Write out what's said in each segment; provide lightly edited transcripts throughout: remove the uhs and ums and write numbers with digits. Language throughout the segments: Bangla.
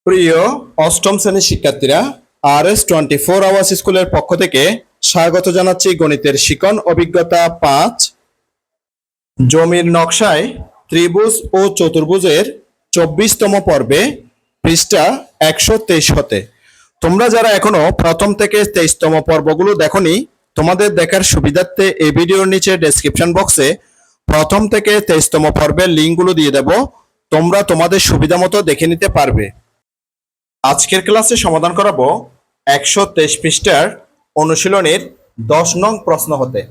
প্রিয় অষ্টম শ্রেণীর শিক্ষার্থীরা, RS24 আওয়ার্স স্কুলের পক্ষ থেকে স্বাগত জানাচ্ছি গণিতের শিখন অভিজ্ঞতা 5 জমির নকশায় ত্রিভুজ ও চতুর্ভুজের 24তম পর্বে পৃষ্ঠা 123 হতে। তোমরা যারা এখনো প্রথম থেকে 23তম পর্বগুলো দেখোনি, তোমাদের দেখার সুবিধার্থে এই ভিডিওর নিচে ডেসক্রিপশন বক্সে প্রথম থেকে 23তম পর্বের লিঙ্কগুলো দিয়ে দেব। তোমরা তোমাদের সুবিধা মতো দেখে নিতে পারবে। আজকের ক্লাসে সমাধান করাবো 123 পৃষ্ঠার অনুশীলনীর 10 নং প্রশ্ন হতে।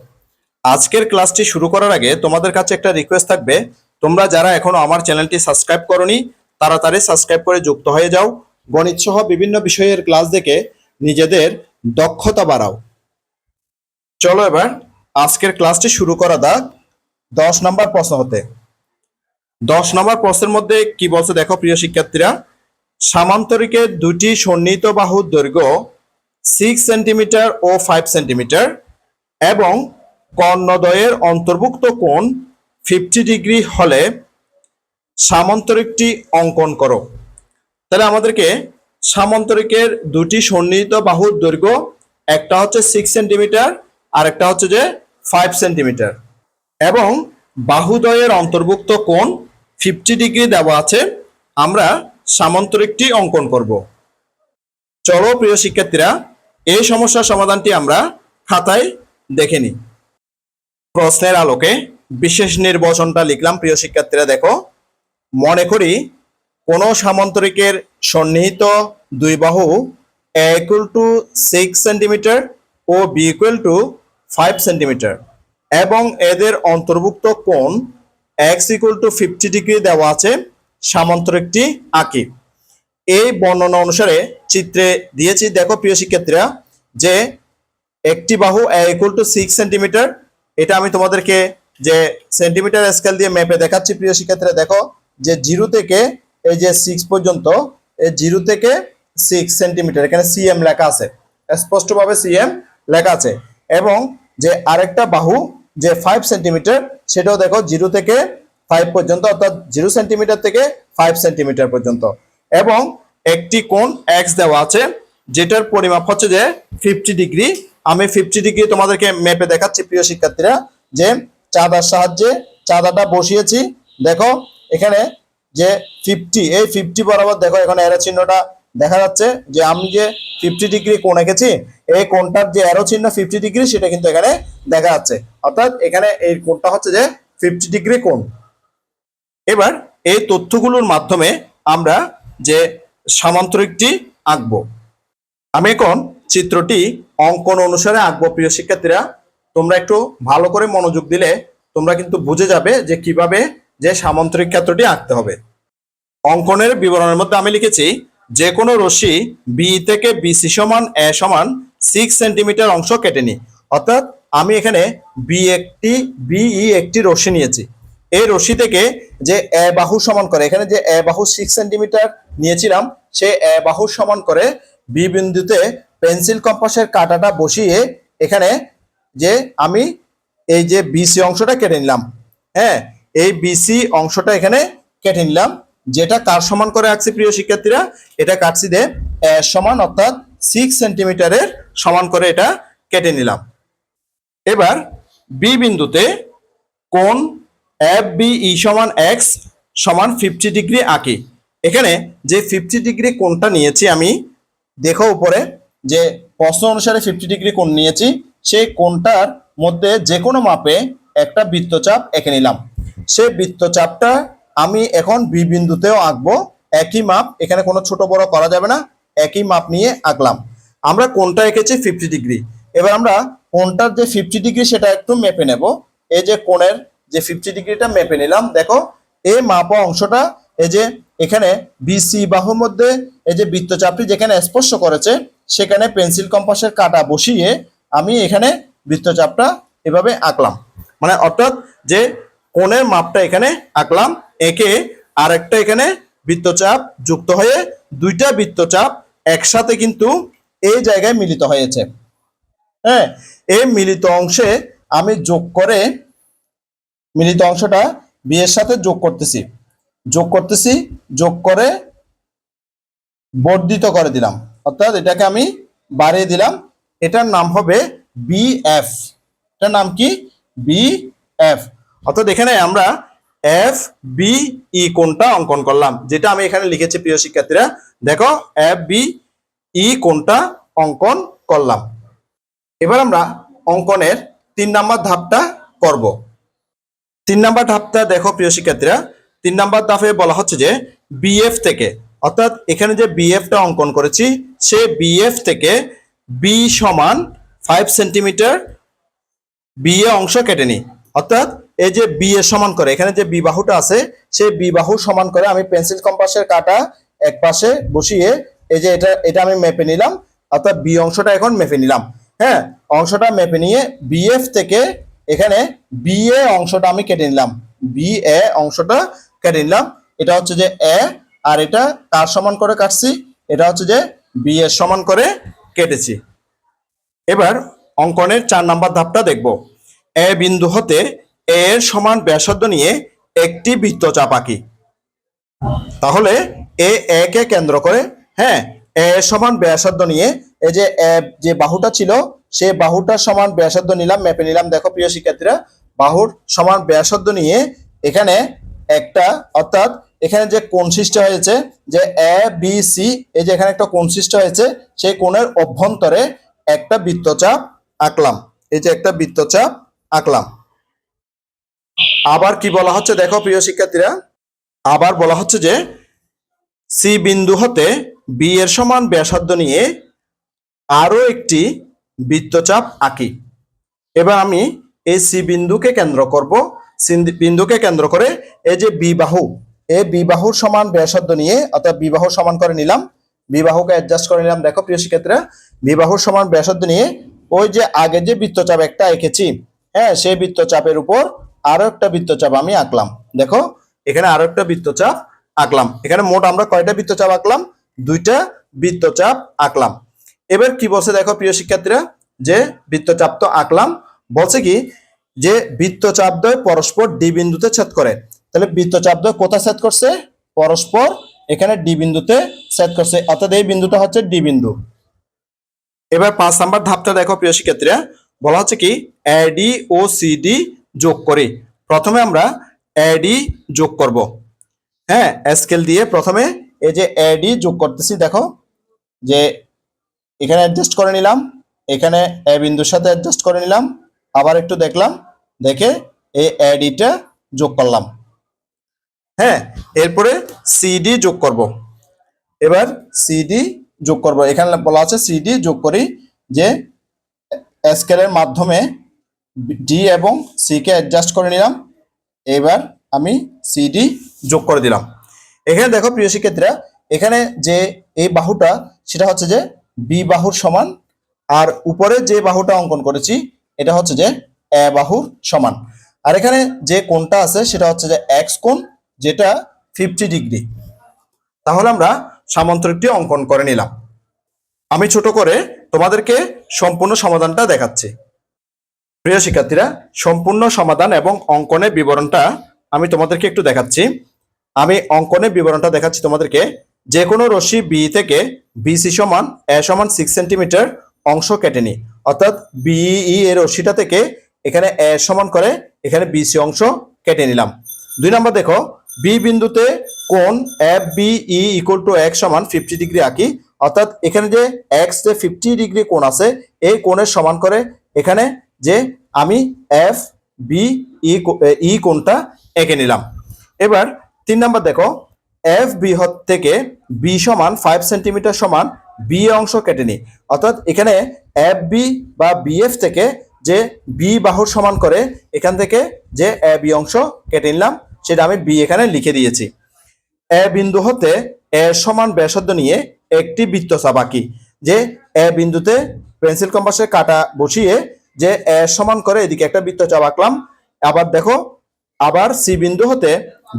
আজকের ক্লাসটি শুরু করার আগে তোমাদের কাছে একটা রিকোয়েস্ট থাকবে, তোমরা যারা এখনো আমার চ্যানেলটি সাবস্ক্রাইব করোনি তাড়াতাড়ি সাবস্ক্রাইব করে যুক্ত হয়ে যাও। গণিত সহ বিভিন্ন বিষয়ের ক্লাস দেখে নিজেদের দক্ষতা বাড়াও। চলো এবার আজকের ক্লাসটি শুরু করা যাক 10 নম্বর প্রশ্ন হতে। 10 নম্বর প্রশ্নের মধ্যে কি বলছে দেখো প্রিয় শিক্ষার্থীরা, সামান্তরিকের দুটি সন্নিহিত বাহুর দৈর্ঘ্য 6 সেন্টিমিটার ও 5 সেন্টিমিটার এবং কর্ণদ্বয়ের অন্তর্ভুক্ত কোণ 50 ডিগ্রি হলে সামান্তরিকটি অঙ্কন করো। তাহলে আমাদেরকে সামান্তরিকের দুটি সন্নিহিত বাহুর দৈর্ঘ্য, একটা হচ্ছে 6 সেন্টিমিটার আর একটা হচ্ছে যে 5 সেন্টিমিটার, এবং বাহুদ্বয়ের অন্তর্ভুক্ত কোণ 50 ডিগ্রি দেওয়া আছে। আমরা সামান্তরিকটি অঙ্কন করব। চলো প্রিয় শিক্ষার্থীরা, এই সমস্যার সমাধানটি আমরা খাতায় দেখে নিই। প্রশ্নের আলোকে বিশেষ নির্বাচনটা লিখলাম। প্রিয় শিক্ষার্থীরা দেখো, মনে করি কোনো সামান্তরিকের সন্নিহিত দুই বাহু a = 6 সেন্টিমিটার ও b = 5 সেন্টিমিটার এবং এদের অন্তর্ভুক্ত কোণ x = 50 ডিগ্রি দেওয়া আছে। সামান্তরিকটি আঁকি। এই বর্ণনা অনুসারে চিত্রে দিয়েছি। দেখো প্রিয় শিক্ষার্থীরা, যে একটি বাহু a = 6 সেন্টিমিটার, এটা আমি তোমাদেরকে যে সেন্টিমিটার স্কেল দিয়ে মেপে দেখাচ্ছি। প্রিয় শিক্ষার্থীরা দেখো, যে 0 থেকে এই যে 6 পর্যন্ত, এই 0 থেকে 6 সেন্টিমিটার, এখানে সিএম লেখা আছে, স্পষ্টভাবে সিএম লেখা আছে। এবং যে আরেকটা বাহু যে 5 সেন্টিমিটার, সেটাও দেখো 0 থেকে 5 পর্যন্ত, অর্থাৎ 0 সেন্টিমিটার থেকে 5 সেন্টিমিটার পর্যন্ত, এবং একটি কোণ x দেওয়া আছে যেটার পরিমাপ হচ্ছে যে 50 ডিগ্রি। আমি 50 ডিগ্রি তোমাদেরকে মেপে দেখাচ্ছি প্রিয় শিক্ষার্থীরা, যে চাঁদার সাহায্যে চাঁদাটা বসিয়েছি। দেখো এখানে যে 50, এই 50 বরাবর দেখো এখানে এরো চিহ্নটা দেখা যাচ্ছে, যে আমি যে 50 ডিগ্রি কোণ এঁকেছি, এই কোণটার যে এরো চিহ্ন 50 ডিগ্রি সেটা কিন্তু এখানে দেখা যাচ্ছে, অর্থাৎ এখানে এই কোণটা হচ্ছে যে 50 ডিগ্রি কোণ। এবার এই তথ্যগুলোর মাধ্যমে আমরা যে সামান্তরিকটি আঁকবো। আমি এখন চিত্রটি অঙ্কন অনুসারে আঁকবো। প্রিয় শিক্ষার্থীরা, তোমরা একটু ভালো করে মনোযোগ দিলে তোমরা কিন্তু বুঝে যাবে যে কিভাবে যে সামান্তরিক ক্ষেত্রটি আঁকতে হবে। অঙ্কনের বিবরণের মধ্যে আমি লিখেছি, যে কোনো রশ্মি বি থেকে বিসি সমান এ সমান 6 সেন্টিমিটার অংশ কেটে নিই। অর্থাৎ আমি এখানে বিই একটি রশ্মি নিয়েছি। এই রশ্মি থেকে যে এ বাহু সমান করে, এখানে যে এ বাহু 6 সেন্টিমিটার নিয়েছিলাম, সে এ বাহু সমান করে বি বিন্দুতে পেন্সিল কম্পাসের কাঁটাটা বসিয়ে এখানে যে আমি এই যে বিসি অংশটা কেটে নিলাম। হ্যাঁ, এই বিসি অংশটা এখানে কেটে নিলাম, যেটা কার সমান করে আঁকছি প্রিয় শিক্ষার্থীরা, এটা কাটছি দে এ সমান, অর্থাৎ 6 সেন্টিমিটারের সমান করে এটা কেটে নিলাম। এবার বি বিন্দুতে কোণ FBE সমান x সমান 50 ডিগ্রি আঁকি। এখানে যে 50 ডিগ্রি কোণটা নিয়েছি আমি, দেখো উপরে যে প্রশ্ন অনুসারে 50 ডিগ্রি কোণ নিয়েছি, সেই কোণটার মধ্যে যে কোনো মাপে একটা বৃত্তচাপ এঁকে নিলাম। সেই বৃত্তচাপটা আমি এখন বি বিন্দুতেও আঁকবো। একই মাপ, এখানে কোনো ছোট বড় করা যাবে না, একই মাপ নিয়ে আঁকলাম। আমরা কোণটা এঁকেছি 50 ডিগ্রি। এবার আমরা কোণটার যে 50 ডিগ্রি সেটা একটু মেপে নেব। এই যে কোণের যে 50 ডিগ্রিটা মেপে নিলাম। দেখো এই মাপা অংশটা, এই যে এখানে বিসি বাহুর মধ্যে এই যে বৃত্তচাপটি যেখানে স্পর্শ করেছে, সেখানে পেন্সিল কম্পাসের কাঁটা বসিয়ে আমি এখানে বৃত্তচাপটা এভাবে আঁকলাম। মানে অর্থাৎ যে কোণের মাপটা এখানে আঁকলাম, এঁকে আরেকটা এখানে বৃত্তচাপ যুক্ত হয়ে দুইটা বৃত্তচাপ একসাথে কিন্তু এই জায়গায় মিলিত হয়েছে। হ্যাঁ, এই মিলিত অংশে আমি যোগ করে, মিলিত অংশটা বি এর সাথে যোগ করতেছি, যোগ করে বর্ধিত করে দিলাম, অর্থাৎ এটাকে আমি বাড়িয়ে দিলাম। এটার নাম হবে বিএফ। এটার নাম কি? বিএফ। অর্থাৎ এখানে আমরা এফ বি ই কোণটা অঙ্কন করলাম, যেটা আমি এখানে লিখেছি প্রিয় শিক্ষার্থীরা। দেখো, এফ বি ই কোণটা অঙ্কন করলাম। এবার আমরা অঙ্কনের 3 নাম্বার ধাপটা করব। 3 নাম্বার ধাপটা দেখো প্রিয় শিক্ষার্থীরা, 3 নাম্বার ধাপে বলা হচ্ছে যে বিএফ থেকে, অর্থাৎ এখানে যে বিএফটা অঙ্কন করেছি সে বিএফ থেকে বি সমান 5 সেন্টিমিটার বি এ অংশ কেটে নিই। অর্থাৎ এই যে বি এ সমান করে, এখানে যে বি বাহুটা আছে সেই বি বাহু সমান করে আমি পেন্সিল কম্পাসের কাঁটা এক পাশে বসিয়ে এই যে এটা এটা আমি মেপে নিলাম। অর্থাৎ বি অংশটা এখন মেপে নিলাম। হ্যাঁ, অংশটা মেপে নিয়ে বিএফ থেকে এখানে বি এ অংশটা আমি কেটে নিলাম। বি এ অংশটা কেটে নিলাম। এটা হচ্ছে যে এ, আর এটা কার সমান করে কাটছি? এটা হচ্ছে যে বি এর সমান করে কেটেছি। এবার অঙ্কনের 4 নাম্বার ধাপটা দেখব। এ বিন্দু হতে এ এর সমান ব্যাসার্ধ নিয়ে একটি বৃত্তচাপ আঁকি। তাহলে এ কে কেন্দ্র করে, হ্যাঁ, এ এর সমান ব্যাসার্ধ নিয়ে এই যে যে বাহুটা ছিল সেই বাহুটার সমান ব্যাসার্ধ নিলাম, মেপে নিলাম। দেখো প্রিয় শিক্ষার্থীরা, বাহুর সমান ব্যাসার্ধ নিয়ে এখানে একটা, অর্থাৎ এখানে যে কোণ সৃষ্টি হয়েছে যে এ বি সি, এই যে এখানে একটা কোণ সৃষ্টি হয়েছে, সেই কোণের অভ্যন্তরে একটা বৃত্তচাপ আঁকলাম। এই যে একটা বৃত্তচাপ আঁকলাম। আবার কি বলা হচ্ছে দেখো প্রিয় শিক্ষার্থীরা, আবার বলা হচ্ছে যে সি বিন্দু হতে বি এর সমান ব্যাসার্ধ নিয়ে আরো একটি বৃত্তচাপ আঁকি। এবার আমি এই সি বিন্দুকে কেন্দ্র করব। সি বিন্দুকে কেন্দ্র করে এই যে বি বাহু, এই বি বাহুর সমান ব্যাসার্ধ নিয়ে, অর্থাৎ বি বাহু সমান করে নিলাম, বি বাহুকে অ্যাডজাস্ট করে নিলাম। দেখো প্রিয় শিক্ষার্থীরা, বি বাহুর সমান ব্যাসার্ধ নিয়ে ওই যে আগে যে বৃত্তচাপ একটা এঁকেছি, হ্যাঁ, সেই বৃত্তচাপের উপর আরো একটা বৃত্তচাপ আমি আঁকলাম। দেখো, এখানে আরো একটা বৃত্তচাপ আঁকলাম। এখানে মোট আমরা কয়টা বৃত্তচাপ আঁকলাম? 2টা বৃত্তচাপ আঁকলাম। এবার কি বলছে দেখো প্রিয় শিক্ষার্থীরা, যে বৃত্তচাপ তো আঁকলাম, বলছে কি যে বৃত্তচাপদ্বয় পরস্পর ডি বিন্দুতে ছেদ করে। তাহলে বৃত্তচাপদ্বয় কোথায় ছেদ করছে? পরস্পর এখানে ডি বিন্দুতে ছেদ করছে, অর্থাৎ এই বিন্দুটা হচ্ছে ডি বিন্দু। এবার 5 নাম্বার ধাপটা দেখো প্রিয় শিক্ষার্থীরা, বলা হচ্ছে কি এডি ও সিডি যোগ করি। প্রথমে আমরা এডি যোগ করব। হ্যাঁ, স্কেল দিয়ে প্রথমে এই যে এডি যোগ করতেছি। দেখো যে এখানে অ্যাডজাস্ট করে নিলাম, এখানে এ বিন্দুর সাথে অ্যাডজাস্ট করে নিলাম, আবার একটু দেখলাম, দেখে এই এডিটা যোগ করলাম। হ্যাঁ, এরপরে সিডি যোগ করব। এবার সিডি যোগ করব। এখানে বলা আছে সিডি যোগ করি, যে স্কেলের মাধ্যমে ডি এবং সি কে অ্যাডজাস্ট করে নিলাম। এবার আমি সিডি যোগ করে দিলাম। এখানে দেখো প্রিয় শিক্ষার্থীরা, এখানে যে এই বাহুটা সেটা হচ্ছে যে বি বাহুর সমান, আর উপরে যে বাহুটা অঙ্কন করেছি এটা হচ্ছে যে এ বাহুর সমান। আর এখানে যে কোণটা আছে সেটা হচ্ছে যে এক্স কোণ, যেটা 50 ডিগ্রি। তাহলে আমরা সামান্তরিকটি অঙ্কন করে নিলাম। আমি ছোট করে তোমাদেরকে সম্পূর্ণ সমাধানটা দেখাচ্ছি। প্রিয় শিক্ষার্থীরা, সম্পূর্ণ সমাধান এবং অঙ্কনের বিবরণটা আমি তোমাদেরকে একটু দেখাচ্ছি। আমি অঙ্কনের বিবরণটা দেখাচ্ছি তোমাদেরকে। যে কোনো রশ্মি বি থেকে বিসি সমান এ সমান 6 সেন্টিমিটার অংশ কেটে নিই। অর্থাৎ বিই এর রশ্মিটা থেকে এখানে এ সমান করে এখানে বিসি অংশ কেটে নিলাম। 2 নম্বর দেখো, বি বিন্দুতে কোণ F B E equal to x সমান 50 ডিগ্রি আঁকি। অর্থাৎ এখানে যে এক্স যে 50 ডিগ্রি কোণ আছে এই কোণের সমান করে এখানে যে আমি এফ বি ই কোণটা এঁকে নিলাম। এবার 3 নাম্বার দেখো, এফ বি থেকে বি সমান 5 সেন্টিমিটার সমান বি অংশ কেটে নিই। অর্থাৎ এখানে এফ বি বা বিএফ থেকে যে বি বাহুর সমান করে এখান থেকে যে এ বি অংশ কেটে নিলাম, সেটা আমি বি এখানে লিখে দিয়েছি। এ বিন্দু হতে এ সমান ব্যাসার্ধ নিয়ে একটি বৃত্তচাপ আঁকি। যে এ বিন্দুতে পেন্সিল কম্পাসের কাঁটা বসিয়ে যে এ সমান করে এদিকে একটা বৃত্তচাপ আঁকলাম। আবার দেখো, আবার সি বিন্দু হতে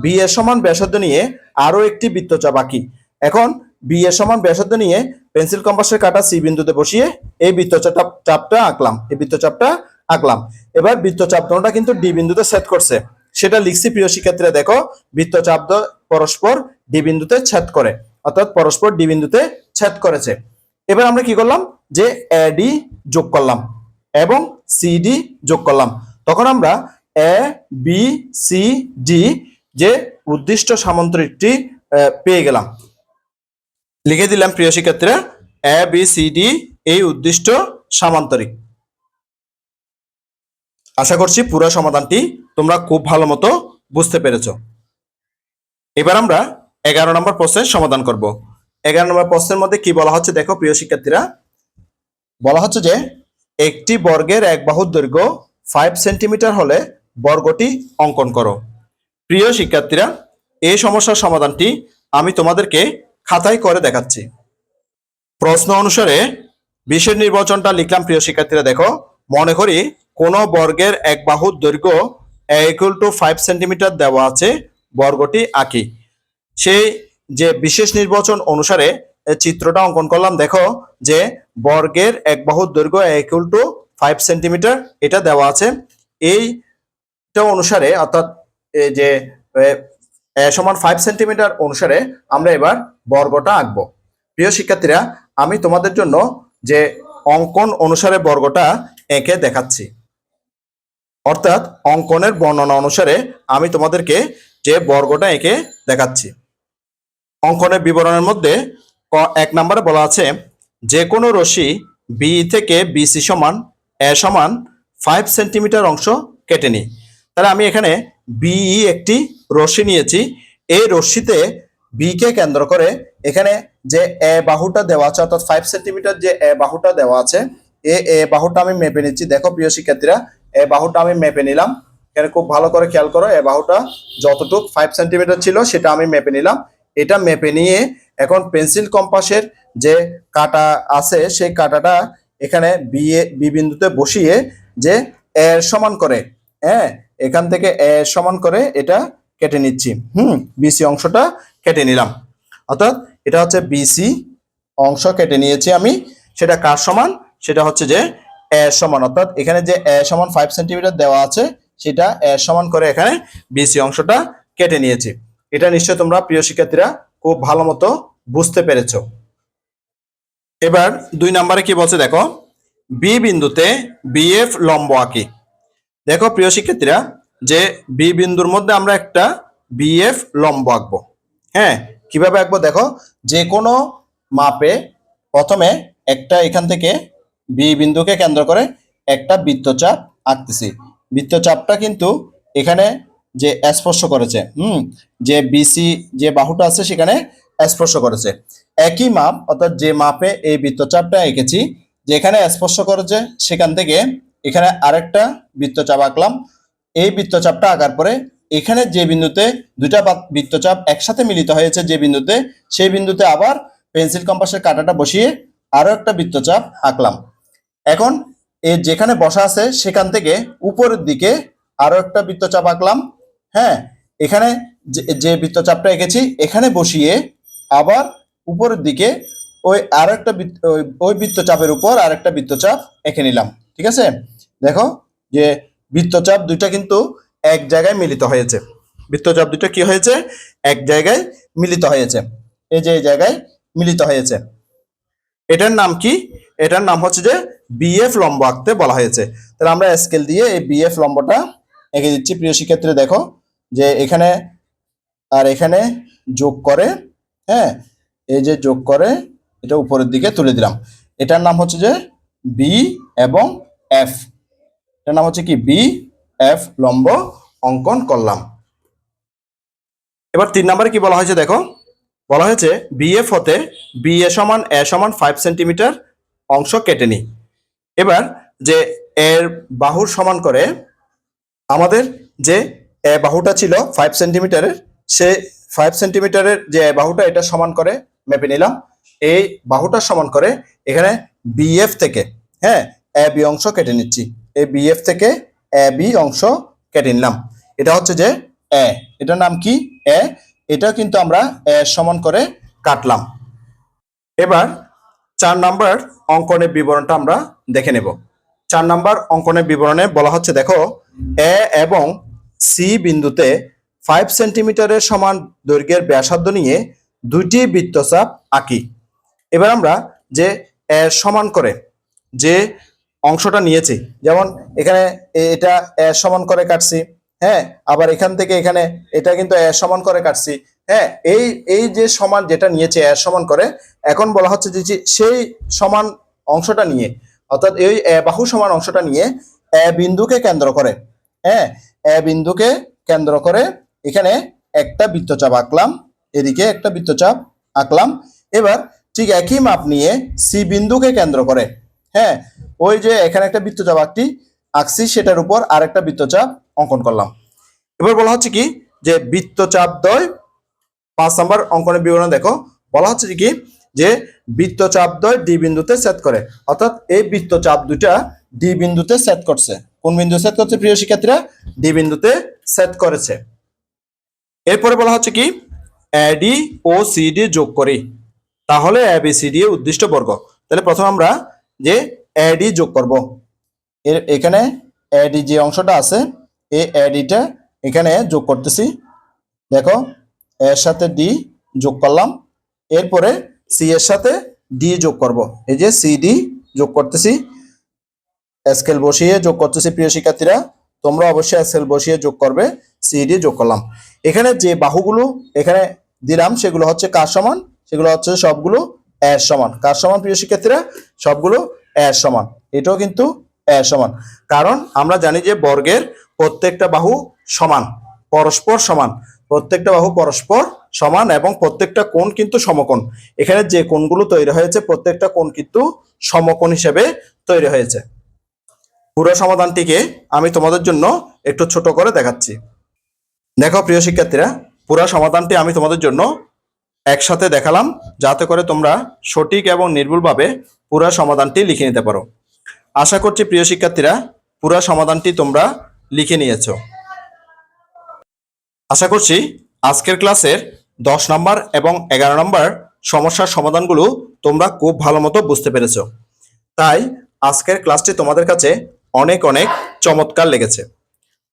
বি এর সমান ব্যাসার্ধ নিয়ে আরো একটি বৃত্তচাপ আঁকি। এখন বি এর সমান ব্যাসার্ধ নিয়ে পেন্সিল কম্পাসের কাঁটা সি বিন্দুতে বসিয়ে এই বৃত্তচাপটা আঁকলাম, এই বৃত্তচাপটা আঁকলাম। এবার বৃত্তচাপটা কিন্তু ডি বিন্দুতে ছেদ করছে, সেটা লিখছি প্রিয় শিক্ষার্থীরা। দেখো, বৃত্তচাপ পরস্পর ডি বিন্দুতে ছেদ করে, অর্থাৎ পরস্পর ডি বিন্দুতে ছেদ করেছে। এবার আমরা কি করলাম, যে এডি যোগ করলাম এবং সিডি যোগ করলাম, তখন আমরা এ বি সি ডি যে উদ্দিষ্ট সামান্তরিকটি পেয়ে গেলাম। লিখে দিলাম প্রিয় শিক্ষার্থীরা, এ বি সি ডি এই উদ্দিষ্ট সামান্তরিক। আশা করছি পুরো সমাধানটি তোমরা খুব ভালো মতো বুঝতে পেরেছ। এবার আমরা 11 নম্বর প্রশ্নের সমাধান করব। 11 নম্বর প্রশ্নের মধ্যে কি বলা হচ্ছে দেখো প্রিয় শিক্ষার্থীরা, বলা হচ্ছে যে একটি বর্গের এক বাহুর দৈর্ঘ্য 5 সেন্টিমিটার হলে বর্গটি অঙ্কন করো। প্রিয় শিক্ষার্থীরা, এই সমস্যার সমাধানটি আমি তোমাদেরকে খাতায় করে দেখাচ্ছি। প্রশ্ন অনুসারে বিশের নির্বাচনটা লিখলাম প্রিয় শিক্ষার্থীরা। দেখো, মনে করি কোনো বর্গের এক বাহুর দৈর্ঘ্য =5 সেন্টিমিটার দেওয়া আছে, বর্গটি আঁকি। সেই যে বিশেষ নির্বাচন অনুসারে চিত্রটা অঙ্কন করলাম। দেখো যে বর্গের এক বাহুর দৈর্ঘ্য =5 সেন্টিমিটার এটা দেওয়া আছে। এইটা অনুসারে অর্থাৎ এই যে সমান 5 সেন্টিমিটার অনুসারে আমরা এবার বর্গটা আঁকবো। প্রিয় শিক্ষার্থীরা, আমি তোমাদের জন্য যে অঙ্কন অনুসারে বর্গটা এঁকে দেখাচ্ছি, অর্থাৎ অঙ্কনের বর্ণনা অনুসারে আমি তোমাদেরকে যে বর্গটা এঁকে দেখাচ্ছি। অঙ্কনের বিবরণের মধ্যে 1 নম্বরে বলা আছে, যে কোনো রশ্মি বি থেকে বিসি সমান এ সমান 5 সেন্টিমিটার অংশ কেটে নিই। তাহলে আমি এখানে বিই একটি রশ্মি নিয়েছি। এই রশ্মিতে বি কে কেন্দ্র করে এখানে যে এ বাহুটা দেওয়া আছে, অর্থাৎ 5 সেন্টিমিটার যে এ বাহুটা দেওয়া আছে, এ বাহুটা আমি মেপে নিচ্ছি। দেখো প্রিয় শিক্ষার্থীরা, এ বাহুটা আমি মেপে নিলাম। এখানে খুব ভালো করে খেয়াল করো, এ বাহুটা যতটুকু 5 সেন্টিমিটার ছিল সেটা আমি মেপে নিলাম। এটা মেপে নিয়ে এখন পেন্সিল কম্পাসের যে কাটা আছে সেই কাটাটা এখানে বি বিন্দুতে বসিয়ে যে এর সমান করে, হ্যাঁ, এখান থেকে এর সমান করে এটা কেটে নিচ্ছি। বিসি অংশটা কেটে নিলাম, অর্থাৎ এটা হচ্ছে বিসি অংশ কেটে নিয়েছি আমি। সেটা কার সমান? সেটা হচ্ছে যে এর সমান, অর্থাৎ এখানে যে এ সমান 5 সেন্টিমিটার দেওয়া আছে সেটা এর সমান করে এখানে বিসি অংশটা কেটে নিয়েছি। এটা নিশ্চয় তোমরা প্রিয় শিক্ষার্থীরা খুব ভালো মতো বুঝতে পেরেছো। এবার 2 নম্বরে কি বলছে দেখো, বি বিন্দুতে বিএফ লম্ব আঁকি। দেখো প্রিয় শিক্ষার্থীরা, যে বি বিন্দুর মধ্যে আমরা একটা বিএফ লম্ব আঁকবো। হ্যাঁ, কিভাবে আঁকবো দেখো, যে কোনো মাপে প্রথমে একটা এখান থেকে বি বিন্দুকে কেন্দ্র করে একটা বৃত্তচাপ আঁকতেছি। বৃত্তচাপটা কিন্তু এখানে যে স্পর্শ করেছে, যে বিসি যে বাহুটা আছে সেখানে স্পর্শ করেছে। একই মাপ, অর্থাৎ যে মাপে এই বৃত্তচাপটা এঁকেছি, যেখানে স্পর্শ করেছে সেখান থেকে এখানে আরেকটা বৃত্তচাপ আঁকলাম। এই বৃত্তচাপটা আঁকার পরে এখানে যে বিন্দুতে দুটা বৃত্তচাপ একসাথে মিলিত হয়েছে যে বিন্দুতে, সেই বিন্দুতে আবার পেন্সিল কম্পাসের কাঁটাটা বসিয়ে আরো একটা বৃত্তচাপ আঁকলাম। এখন এই যেখানে বসা আছে সেখান থেকে উপরের দিকে আরো একটা বৃত্তচাপ আঁকলাম। হ্যাঁ, এখানে যে বৃত্তচাপটা এঁকেছি এখানে বসিয়ে আবার উপরের দিকে ওই আর একটা ওই বৃত্তচাপের উপর আর একটা বৃত্তচাপ এঁকে নিলাম। ঠিক আছে, দেখো যে বৃত্তচাপ দুইটা কিন্তু এক জায়গায় মিলিত হয়েছে। বৃত্তচাপ দুটো কি হয়েছে? এক জায়গায় মিলিত হয়েছে। এই যে এই জায়গায় মিলিত হয়েছে, এটার নাম কি? এটার নাম হচ্ছে যে বিএফ লম্ব আঁকতে বলা হয়েছে। তাহলে আমরা স্কেল দিয়ে এই বিএফ লম্বটা এঁকে দিচ্ছি। প্রিয় শিক্ষার্থীরা দেখো যে এখানে আর এখানে যোগ করে, হ্যাঁ, এই যে যোগ করে এটা উপরের দিকে তুলে দিলাম। এটার নাম হচ্ছে যে বি এবং এফ। এটার নাম হচ্ছে কি? বি এফ লম্ব অঙ্কন করলাম। এবার 3 নম্বরে কি বলা হয়েছে দেখো, বলা হয়েছে বিএফ হতে বি এ সমান 5 সেন্টিমিটার অংশ কেটে নিই। এবার যে এর বাহুর সমান করে আমাদের যে বাহুটা ছিল 5 সেন্টিমিটারের, সে 5 সেন্টিমিটারের যে বাহুটা এটা সমান করে মেপে নিলাম। এই বাহুটা সমান করে এখানে বিএফ থেকে, হ্যাঁ, এ বি অংশ কেটে নিচ্ছি। এই বিএফ থেকে এ বি অংশ কেটে নিলাম। এটা হচ্ছে যে এ, এটার নাম কি? এ। এটা কিন্তু আমরা এ সমান করে কাটলাম। এবার 4 নম্বর অঙ্কনের বিবরণটা আমরা দেখে নেব। 4 নম্বর অঙ্কনের বিবরণে বলা হচ্ছে দেখো, এ এবং সি বিন্দুতে 5 সেন্টিমিটারের সমান দৈর্ঘ্যের ব্যাসার্ধ নিয়ে দুইটি বৃত্তচাপ আঁকি। এবার আমরা যে সমান করে যে অংশটা নিয়েছি, যেমন এখানে এটা সমান করে কাটছি, হ্যাঁ, আবার এখান থেকে এখানে এটা কিন্তু সমান করে কাটছি, হ্যাঁ, এই এই যে সমান যেটা নিয়েছে সমান করে, এখন বলা হচ্ছে যে সেই সমান অংশটা নিয়ে, অর্থাৎ এই বাহু সমান অংশটা নিয়ে বিন্দুকে কেন্দ্র করে, হ্যাঁ, বিন্দুকে কেন্দ্র করে এখানে একটা বৃত্তচাপ আঁকলাম, এদিকে একটা বৃত্তচাপ আঁকলাম। এবার ঠিক একই মাপ নিয়ে সি বিন্দুকে কেন্দ্র করে, হ্যাঁ, ওই যে এখানে একটা বৃত্তচাপ আঁকছি সেটার উপর আরেকটা বৃত্তচাপ অঙ্কন করলাম। এবার বলা হচ্ছে কি যে বৃত্তচাপ দ্বয় 5 নম্বর অঙ্কনের বিবরণ দেখো, বলা হচ্ছে কি যে বৃত্তচাপ দ্বয় ডি বিন্দুতে ছেদ করে, অর্থাৎ এই বৃত্তচাপ দুটা ডি বিন্দুতে ছেদ করছে। কোন বিন্দুতে ছেদ করছে প্রিয় শিক্ষার্থীরা? ডি বিন্দুতে ছেদ করেছে। এরপরে বলা হচ্ছে কি এডি ও সিডি যোগ করি, তাহলে এবিসিডি উদ্দিষ্ট বর্গ। তাহলে প্রথম আমরা যে এডি যোগ করব, এখানে এডি যে অংশটা আছে এই এডিটা এখানে যোগ করতেছি, দেখো এর সাথে ডি যোগ করলাম, এরপরে সি এর সাথে ডি যোগ করব, এই যে সিডি যোগ করতেছি, স্কেল বসিয়ে যোগ করতেছি। প্রিয় শিক্ষার্থীরা তোমরা অবশ্যই স্কেল বসিয়ে যোগ করবে। সিডি যোগ করলাম, এখানে যে বাহুগুলো এখানে দিলাম সেগুলো হচ্ছে কার সমান? সেগুলো হচ্ছে সবগুলো এর সমান। কার সমান প্রিয় শিক্ষার্থীরা? সবগুলো এর সমান। এটাও কিন্তু এর সমান, কারণ আমরা জানি যে বর্গের প্রত্যেকটা বাহু সমান, পরস্পর সমান, প্রত্যেকটা বাহু পরস্পর সমান এবং প্রত্যেকটা কোণ কিন্তু সমকোণ। এখানে যে কোণগুলো তৈরি হয়েছে প্রত্যেকটা কোণ কিন্তু সমকোণ হিসেবে তৈরি হয়েছে। পুরো সমাধানটিকে আমি তোমাদের জন্য একটু ছোট করে দেখাচ্ছি। দেখো প্রিয় শিক্ষার্থীরা, পুরো সমাধানটি আমি তোমাদের জন্য একসাথে দেখালাম, যাতে করে তোমরা সঠিক এবং নির্ভুলভাবে পুরো সমাধানটি লিখে নিতে পারো। আশা করছি প্রিয় শিক্ষার্থীরা পুরো সমাধানটি তোমরা লিখে নিয়েছো। আশা করছি আজকের ক্লাসের 10 নম্বর এবং 11 নম্বর সমস্যার সমাধানগুলো তোমরা খুব ভালো মতো বুঝতে পেরেছো। তাই আজকের ক্লাসটি তোমাদের কাছে অনেক অনেক চমৎকার লেগেছে।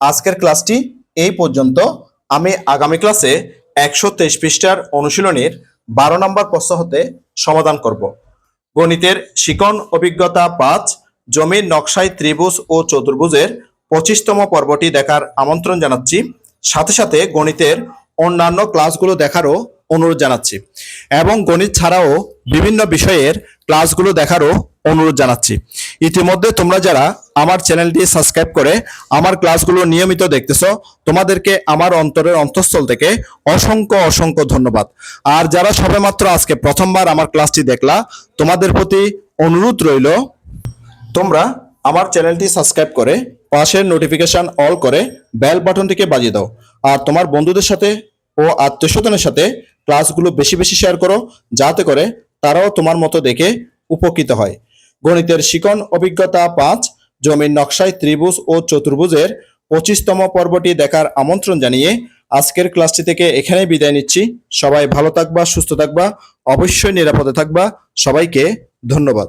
আজকের ক্লাসটি এই পর্যন্ত। আমি আগামী ক্লাসে 123 পৃষ্ঠার অনুশীলনীর 12 নম্বর প্রশ্ন হতে সমাধান করব। গণিতের শিকন অভিজ্ঞতা 5 জমির নকশায় ত্রিভুজ ও চতুর্ভুজের 25তম পর্বটি দেখার আমন্ত্রণ জানাচ্ছি। সাথে সাথে গণিতের অন্যান্য ক্লাসগুলো দেখারও অনুরোধ জানাচ্ছি এবং গণিত ছাড়াও বিভিন্ন বিষয়ের ক্লাসগুলো দেখারও অনুরোধ জানাচ্ছি। ইতিমধ্যে তোমরা যারা আমার চ্যানেলটি সাবস্ক্রাইব করে আমার ক্লাসগুলো নিয়মিত দেখতেছো, তোমাদেরকে আমার অন্তরের অন্তঃস্থল থেকে অসংখ্য অসংখ্য ধন্যবাদ। আর যারা সবেমাত্র আজকে প্রথমবার আমার ক্লাসটি দেখলা, তোমাদের প্রতি অনুরোধ রইল তোমরা আমার চ্যানেলটি সাবস্ক্রাইব করে পাশের নোটিফিকেশন অল করে বেল বাটনটিকে বাজিয়ে দাও। আর তোমার বন্ধুদের সাথে ও আত্মীয়স্বজনের সাথে ক্লাসগুলো বেশি বেশি শেয়ার করো, যাতে করে তারাও তোমার মতো দেখে উপকৃত হয়। গণিতের শিকন অভিজ্ঞতা 5 জমির নকশায় ত্রিভুজ ও চতুর্ভুজের 25তম পর্বটি দেখার আমন্ত্রণ জানিয়ে আজকের ক্লাসটি থেকে এখানেই বিদায় নিচ্ছি। সবাই ভালো থাকবা, সুস্থ থাকবা, অবশ্যই নিরাপদে থাকবা। সবাইকে ধন্যবাদ।